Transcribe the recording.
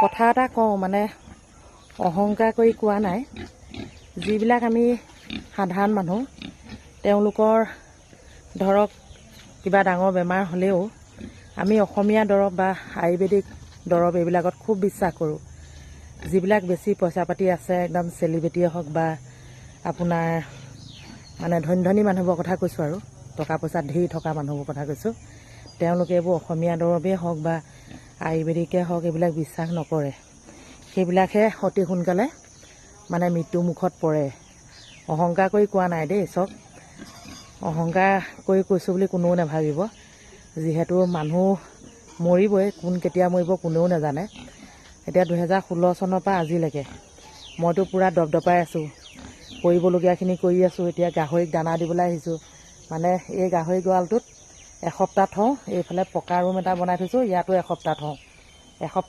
কথা এটা কওঁ মানে অহংকাৰ কৰি কোৱা নাই। যিবিলাক আমি সাধাৰণ মানুহ তেওঁলোকৰ ধৰক কিবা ডাঙৰ বেমাৰ হ'লেও আমি অসমীয়া দৰৱ বা আয়ুৰ্বেদিক দৰৱ এইবিলাকত খুব বিশ্বাস কৰোঁ। যিবিলাক বেছি পইচা পাতি আছে একদম চেলিব্ৰিটিয়ে হওক বা আপোনাৰ মানে ধনী ধনী মানুহবোৰৰ কথা কৈছোঁ আৰু টকা পইচা ধেৰ থকা মানুহবোৰৰ কথা কৈছোঁ। তেওঁলোকে এইবোৰ অসমীয়া দৰৱেই হওক বা আয়ুৰ্বেদিকে হওক এইবিলাক বিশ্বাস নকৰে। সেইবিলাকহে অতি সোনকালে মানে মৃত্যুমুখত পৰে। অহংকাৰ কৰি কোৱা নাই দেই, চব অহংকাৰ কৰি কৈছোঁ বুলি কোনেও নাভাবিব। যিহেতু মানুহ মৰিবই, কোন কেতিয়া মৰিব কোনেও নাজানে। এতিয়া 2016 চনৰ পৰা আজিলৈকে মইতো পূৰা দপদপাই আছোঁ, কৰিবলগীয়াখিনি কৰি আছোঁ। এতিয়া গাহৰিক দানা দিবলৈ আহিছোঁ। মানে এই গাহৰি গঁৰালটোত এসপ্তাহ থওঁ, এইফালে পকা ৰুম এটা বনাই থৈছোঁ, ইয়াতো এসপ্তাহ থওঁ। এসপ্তাহ